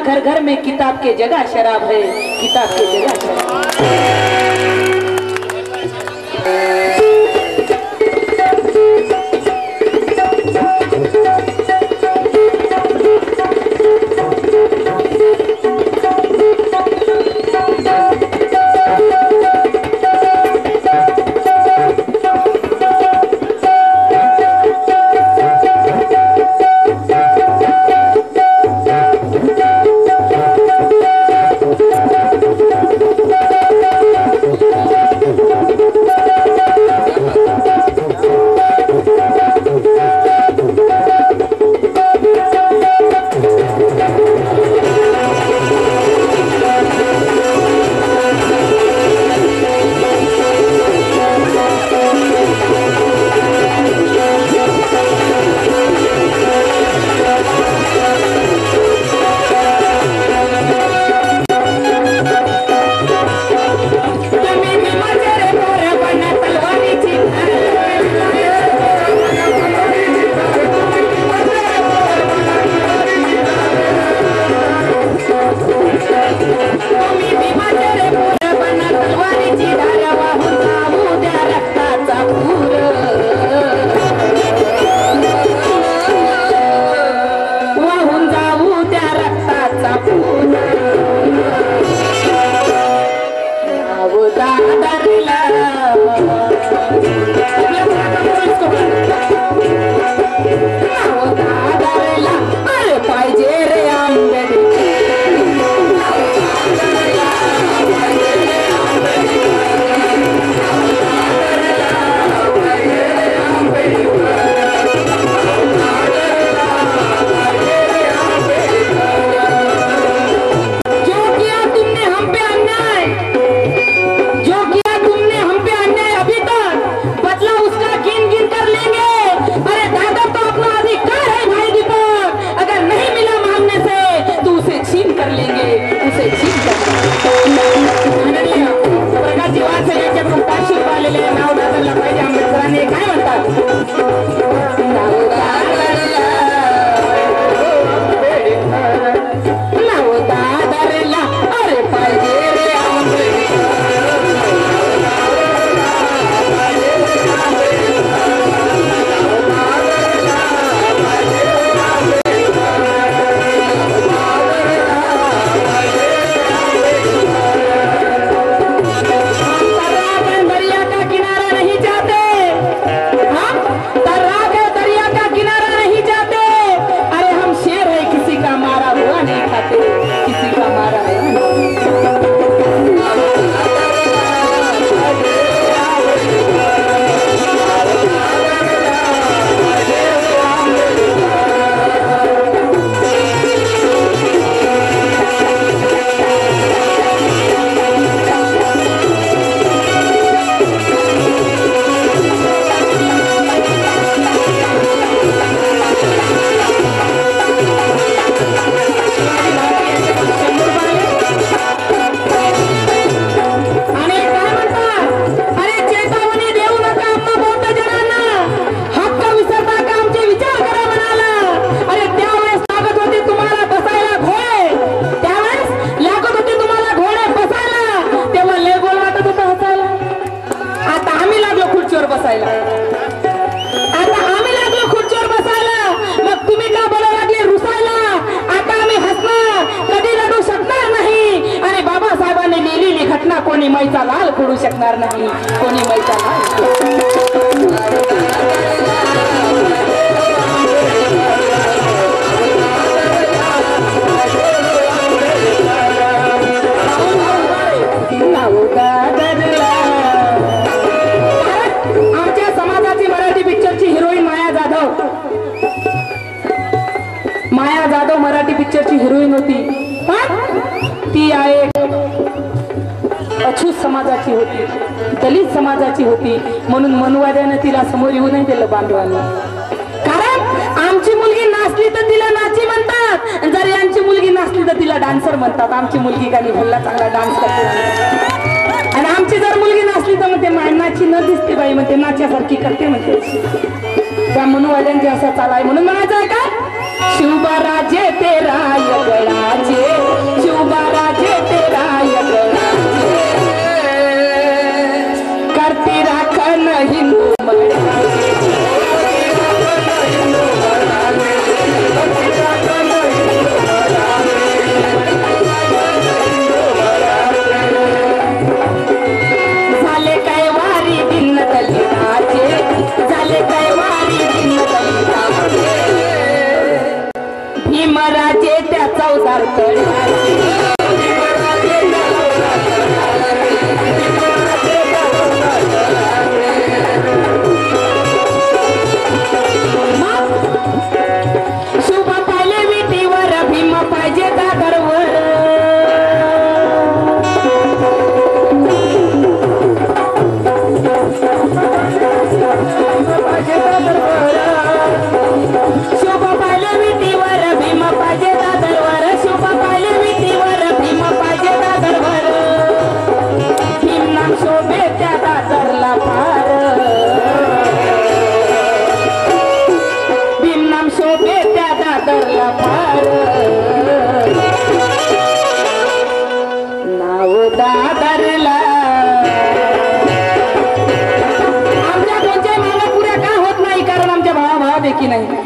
घर घर में किताब के जगह शराब है, किताब के जगह शराब। कोणी मैचा लाल करू शकणार नाही, कोणी मैचा लाल आमच्या समाजाची मराठी पिक्चरची हिरोईन माया जाधव मराठी पिक्चरची हिरोईन होती, पण ती आहे अछूत समाजाची होती, दलित समाजाची होती, म्हणून मनुवाद्याने तिला समोर येऊ नाही दिलं बांधवांनी. कारण आमची मुलगी नाचली तर तिला नाची म्हणतात, जर यांची मुलगी नाचली तर तिला डान्सर म्हणतात. आमची मुलगी काही भल्ला चांगला डान्स करते, आणि आमची जर मुलगी नाचली तर म्हणते नाची न दिसते बाई, म्हणते नाच्यासारखी करते म्हणते. त्या मनुवाद्यांची असा चालाय. म्हणून म्हणायचं आहे का शिवबाराजे तेरा यगळाचे, शिवबाराजे तेरा यगळाचे, करती राखण हिंदू झाले काय वारी दिन दलिताचे, झाले काय वारी दिन दलिताचे, भीमराजे त्या चौदार तळ्याचे, शुभ पाहिले विटीवर भीम पाहिजे दादरवर, शुभ पाहिले विटीवर भीम पाहिजे दादरवर, शुभ पाहिले विटीवर भीम पाहिजे दादरवर, भीम नाम शोभे त्या दादरला फार, भीम नाम शोभे त्या दादरला फार, नाव दादरला. आमच्या दोनच्या मागा पुऱ्या का होत नाही, कारण आमच्या भावा देखी नाही.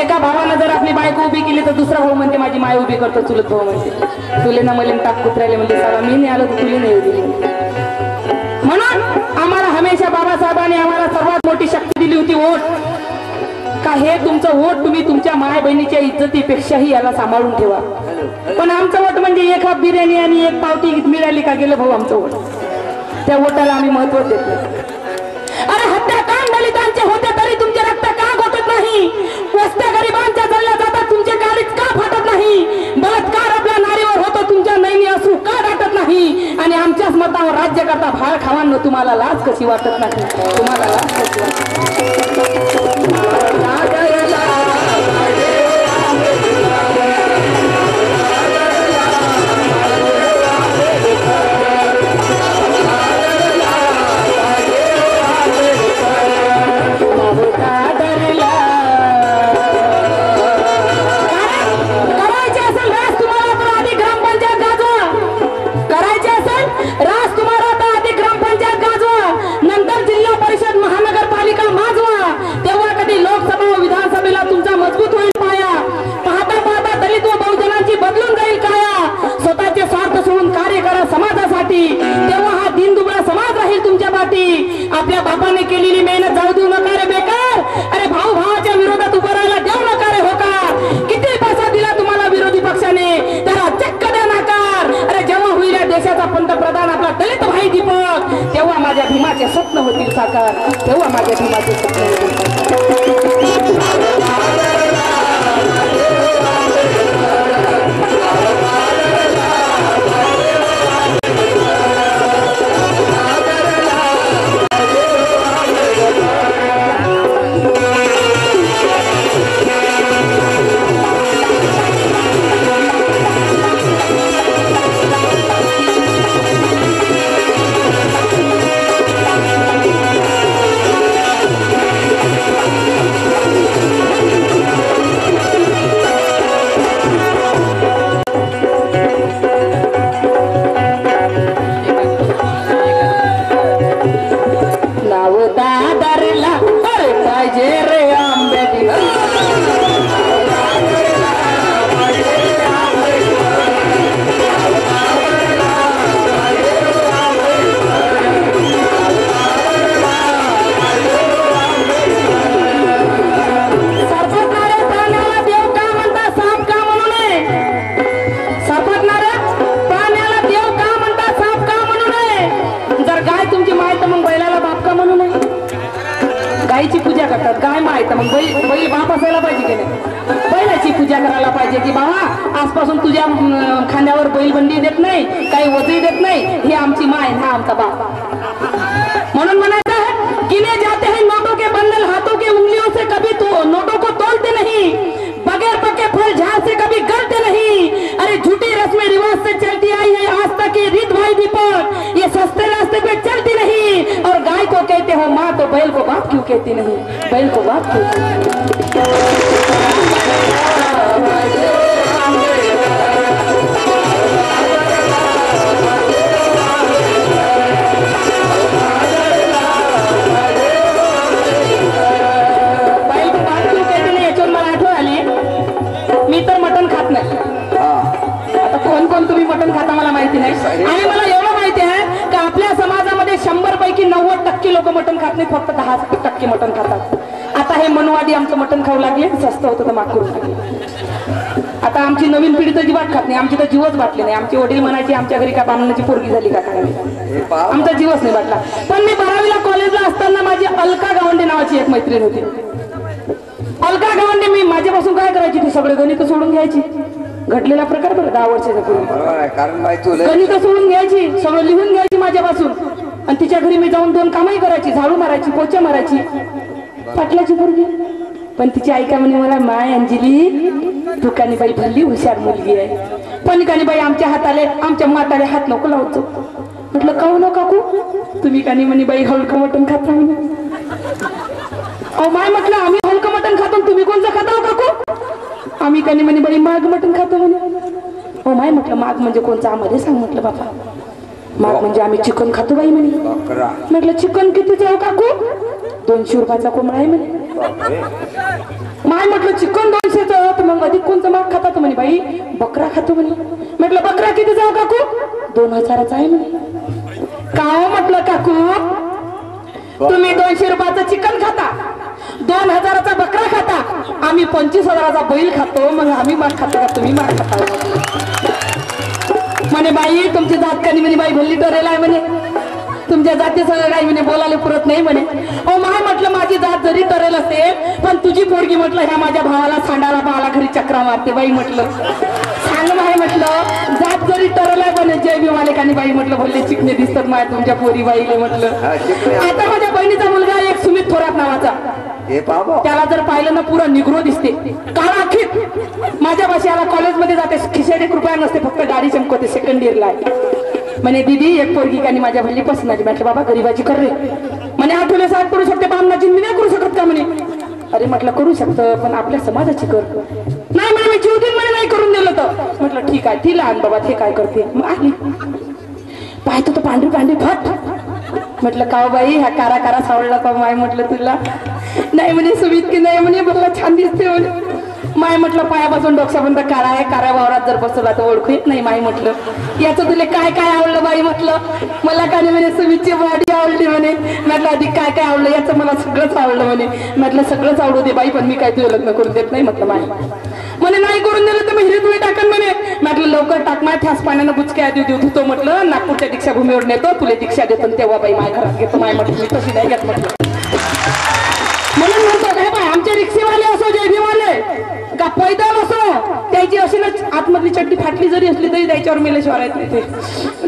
एका भावानं जर आपली बायको उभी केली तर दुसरा भाऊ म्हणते माझी माय उभी करतो, चुलत भाऊ म्हणते तुले ना मलिन टाक कुत्र्याले म्हणजे सारा मी नाही आलो तर तुले नाही दिली. म्हणून आम्हाला हमेशा बाबासाहेबांनी आम्हाला सर्वात मोठी शक्ती दिली होती वोट. का हे तुमचं वोट तुम्ही तुमच्या माय बहिणीच्या इज्जतीपेक्षाही याला सांभाळून ठेवा. पण आमचं वोट म्हणजे एक हाफ बिर्याणी आणि एक पावती मिळाली का गेलं भाऊ आमचं वोट. त्या वोटाला आम्ही महत्व देतो. अरे हत्याकांड दलितांचे होते तरी तुमचे रक्त का घोटत नाही, वस्त्या गरिबांच्या जळल्या जातात तुमचे काळीज का फाटत नाही, बलात्कार आपल्या नारीवर होतो तुमच्या नैनी अश्रू का दाटत नाही, आणि आमच्याच मतावर राज्य करता भार खावांना तुम्हाला लाज कशी वाटत नाही, तुम्हाला लाज कशी वाटत. तेव्हा हा दीनदुबळा समाज राहील तुमच्या पाठी. आपल्या बापाने केलेली मेहनत जाऊ देऊ नका रे बेकार. अरे भाऊ भावाच्या विरोधात उभं राहायला देऊ नका रे होकार. किती पैसा दिला तुम्हाला विरोधी पक्षाने, त्याला चक्क द्या नाकार. अरे जेव्हा होईल या देशाचा पंतप्रधान आपला दलित भाई दीपक, तेव्हा माझ्या भीमाचे स्वप्न होतील साकार, तेव्हा माझ्या भीमाचे स्वप्न होतील साकार. गायची पूजा करतात, गाय माहित मग बैल बाप असायला पाहिजे की नाही, बैलाची पूजा करायला पाहिजे की बाबा आजपासून तुझ्या खांद्यावर बैलबंडी देत नाही, काही वजही देत नाही, ही आमची माय, हा आमचा बाप. म्हणून म्हणायचं है गिने जाते हैं नोटों के बंडल हाथों के उंगलियों से, कभी तो नोटों को तोड़ते नहीं, बगैर पके फल झाड़ से कभी गलते नहीं. अरे झूठी रस्में रिवाज से चलती आई है आज तक ये रीत भाई दीपक, ये सस्ते रास्ते पे चलती नहीं. और गाय को कहते हो माँ तो बैल को बाप क्यों कहती नहीं, बैल को बाप क्यों कहती नहीं. मटण खात नाही, फक्त 10% मटण खातात. आता हे मनवादी आमचं मटण खाऊ लागले, स्वस्त होतं तर माग करून लागले. आता आमची नवीन पिढी तर जीवात खात नाही, आमची तर जीवच बाटले नाही. आमचे वडील म्हणायचे आमच्या घरी का बामणाची पोरगी झाली का काय, आमचा जीवच नाही बाटला. पण मी 12वीला कॉलेजला असताना माझी अलका गावंडे नावाची एक मैत्रीण होती. अलका गावंडे मी माझ्यापासून काय करायची, ती सगळे गणित सोडून घ्यायची. घडलेला प्रकार बरं 10 वर्षाचा पूर्वी. गणित सोडून घ्यायची, सगळं लिहून घ्यायची माझ्यापासून. आणि तिच्या घरी मी जाऊन 2 कामही करायची, झाडू मारायची, पोचा मारायची. पाटलाची पोरगी. पण तिची आई काय म्हणे मला, माय अंजली तू कानीबाई भल्ली हुशार मुलगी आहे, पण कानीबाई आमच्या हाताले आमच्या माताले हात नको लावतो. म्हटलं काहू न काकू, तुम्ही कानी म्हणे बाई हलकं मटण खाता म्हणे. अहो माय म्हटलं आम्ही हलकं मटण खातो, तुम्ही कोणतं खाता हो काकू? आम्ही कानी म्हणे बाई माग मटण खातो म्हणे. हो माय म्हटलं माग म्हणजे कोणतं आम्हाला सांग म्हटलं. बाबा माग म्हणजे आम्ही चिकन खातो बाई म्हणे. म्हटलं चिकन कितीच आहे काकू? 200 रुपयाचा कोंबडा आहे म्हणे. माय म्हटलं चिकन 200चं, तर मग अधिक कोणतं माग खातात म्हणे बाई? बकरा खातो म्हणे. म्हटलं बकरा किती जाऊ काकू? 2000चा आहे म्हणे. का म्हटलं काकू तुम्ही 200 रुपयाचं चिकन खाता, 2000चा बकरा खाता, आम्ही 25,000चा बैल खातो, मग आम्ही माग खातो का तुम्ही माग खाता? म्हणे बाई तुमची जात कानी म्हणे बाई भल्ली टरेल आहे म्हणे, तुमच्या जाती सगळं काही म्हणे बोलायला पुरत नाही म्हणे. ओ माय म्हटलं माझी जात जरी टरेल असेल, पण तुझी पोरगी म्हटलं ह्या माझ्या भावाला सांडाला भावाला घरी चक्रा मारते बाई. म्हटलं सांग माय म्हटलं जात जरी टरेल आहे म्हणे, जय भीमाले कानी बाई म्हटलं भल्ले चिकणे दिसतात माय तुमच्या पोरी बाईले. म्हटलं आता माझ्या बहिणीचा मुलगा एक सुमित थोरात नावाचा, त्याला जर पाहिलं ना पुरं निग्रो दिसते, काळा खित. माझ्या भाषेला कॉलेजमध्ये जाते, खिशात 1 रुपया नसते, फक्त गाडी चमकवते, सेकंड इयरला आहे. म्हणे दीदी एक पोरगी कानी माझ्या भल्ली पसंत. म्हटलं बाबा गरीबाची कर रे. म्हणे आठवले 7 करू शकते, बामणाची मी नाही करू शकत का म्हणे. अरे म्हटलं करू शकतं, पण आपल्या समाजाची कर. नाही म्हणे मी जीवदिन म्हणे नाही करून दिलं तर. म्हटलं ठीक आहे, ती लहान बाबा ते काय करते. मग आली पाहतो तर पांढरी पांढरी फट. म्हटलं का बाई हा कारा कारा सावळला का माय म्हटलं तुला? नाही म्हणे सुमित की नाही म्हणे, म्हटलं छान दिसते म्हणे. माय म्हटलं पायापासून डोक्यापर्यंत काळा आहे, काऱ्या वावरात जर बसवला तर ओळखू येत नाही. माय म्हटलं याचं तुला काय काय आवडलं बाई? म्हटलं मला काय म्हणे सुमितची बॉडी आवडली म्हणे. म्हटलं अधिक काय काय आवडलं? याचं मला सगळंच आवडलं म्हणे. म्हटलं सगळंच आवडू दे बाई, पण मी काय तुझं लग्न करून देत नाही. म्हटलं माय म्हणे नाही करून दिलं तर मी हिरीत टाकन म्हणे. म्हटलं लवकर टाक माय, ठ्यास पाण्यानं बुचक्या देऊ धुतो. म्हटलं नागपूरच्या दीक्षाभूमीवर नेतो, तुला दीक्षा देतो तेव्हा बाई माय घरात घेतो. माय म्हटलं मी तशी नाही घेत म्हटलं. म्हणून म्हणतो काय बाय आमचे रिक्षेवाले असो जयभीमवाले का पैदल असो, त्याची अशी ना आतमधली चड्डी फाटली जरी असली तरी त्याच्यावर मेलेश्वर आहेत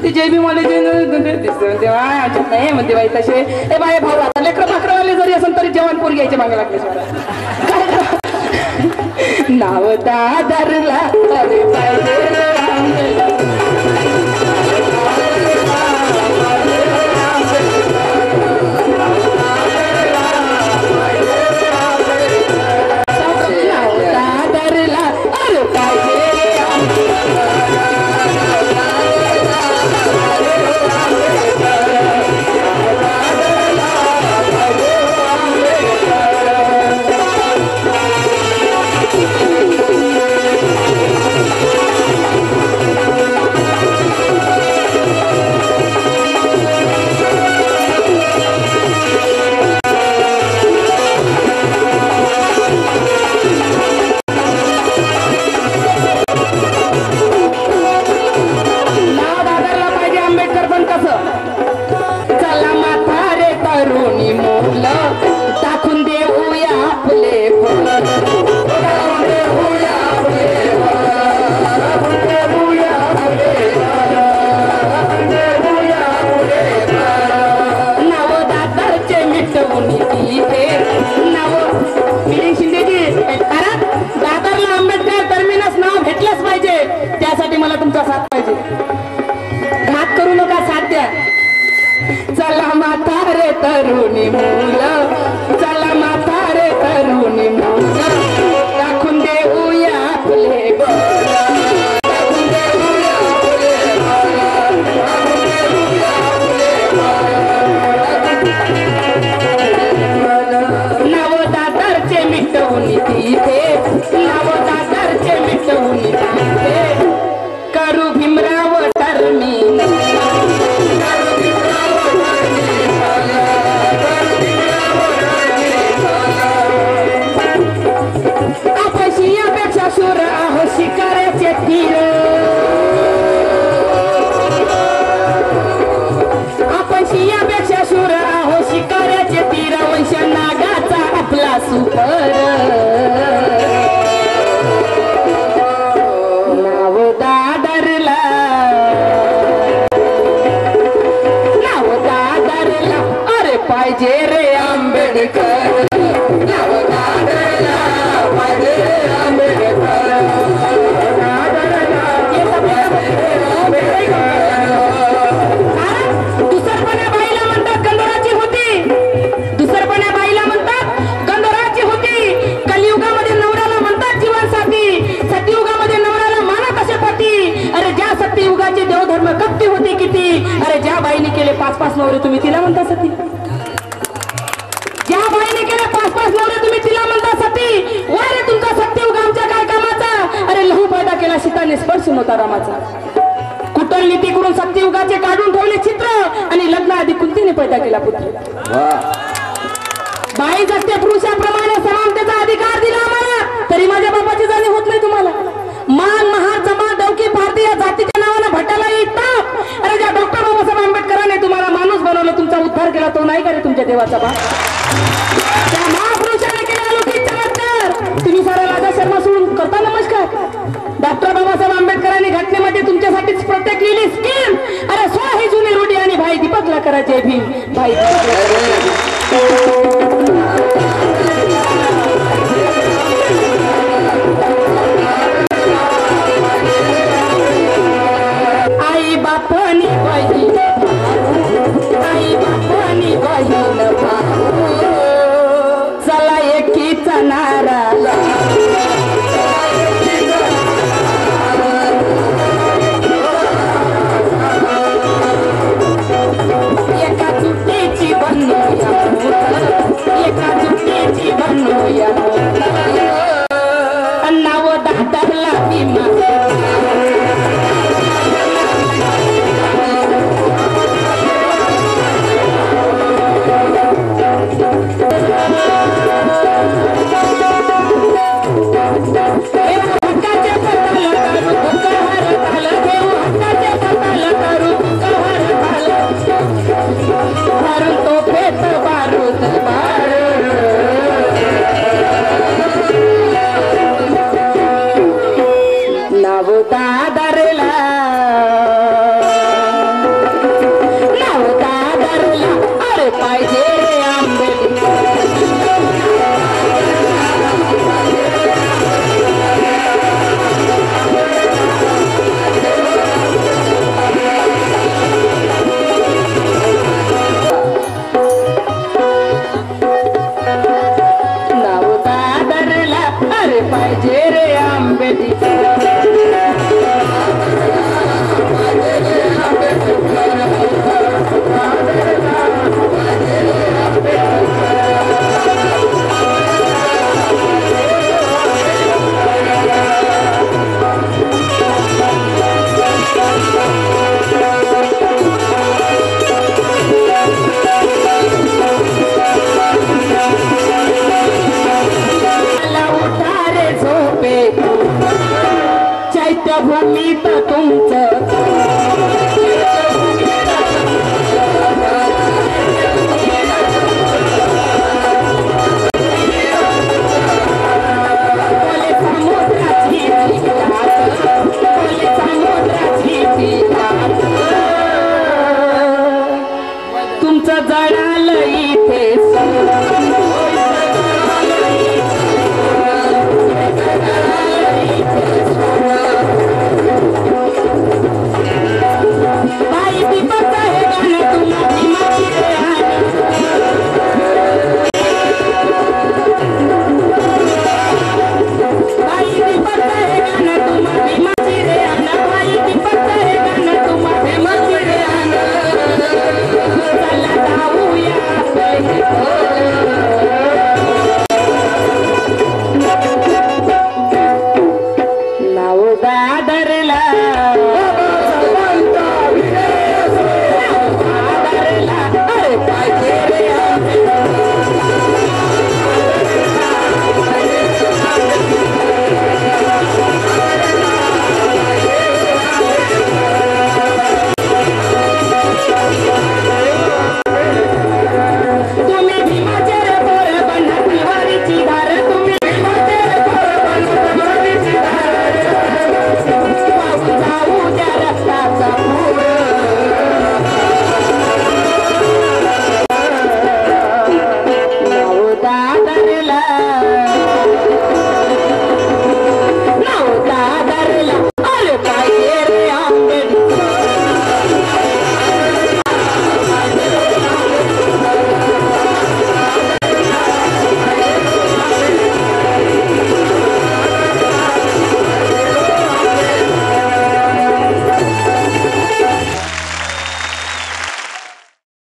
ते जयभीमवाले नाही म्हणते बाई तसे. ए बाय भाऊ आता लेकर भाकरवाले जरी असेल तरी जेवण पोर घ्यायचे मागे लागले. नाव दादरला नाव दादरला अरे पाहिजे रे आंबेडकर नाव दादरला पाहिजे रे आंबेडकर दुसरपण्या बाईला म्हणतात गंधराची होती दुसरपण्या बाईला म्हणतात गंधराची होती कलियुगामध्ये नवऱ्याला म्हणतात जीवनसाथी सतयुगामध्ये नवऱ्याला मानत असे पती अरे ज्या सत्ययुगाचे देवधर्म कपटी होते किती अरे ज्या बाईने केले 5-5 नवरे तुम्ही तिला म्हणता सती ज्या बाईने केले 5-5 नवरे तुम्ही तिला म्हणता सती वारे तुमचा सत्ययुग आमच्या काय कामाचा अरे लहू पैदा केला सीताने स्पर्श नव्हता रामाचा कुटल नीती करून सत्ययुगाचे काढून ठेवले चित्र आणि लग्न आधी कुंतीने पैदा केला पुत्र बाई जगते पुरुषाप्रमाणे समानतेचा अधिकार दिला आम्हाला तरी माझ्या बापाची जाणीव होत नाही तुम्हाला मान महार जमाल डौकी भारतीय जातीच्या नावानं भटाला येतात अरे ज्या डॉक्टर बाबासाहेब आंबेडकरांनी तुम्हाला माणूस बनवलं तुमचा उद्धार केला तो नाही का रे तुमच्या देवाचा बाप त्या महापुरुषाने केला अलौकिक चमत्कार तुम्ही सारा राजा शर्मा सोडून करता नमस्कार डॉक्टर बाबासाहेब आंबेडकरांनी घटनेमध्ये तुमच्यासाठीच प्रत्येक लिहिली स्कीम अरे स्व ही जुनी रूढी आणि भाई दीपकला करा जय भीम भाई आई बापानी बहीण आई बापानी बहीण चला एकीचा नारा एका चुकीची बनूया एका चुकीची बनूया नाव दादरला भीमा चैत्यभूमीत तुमचं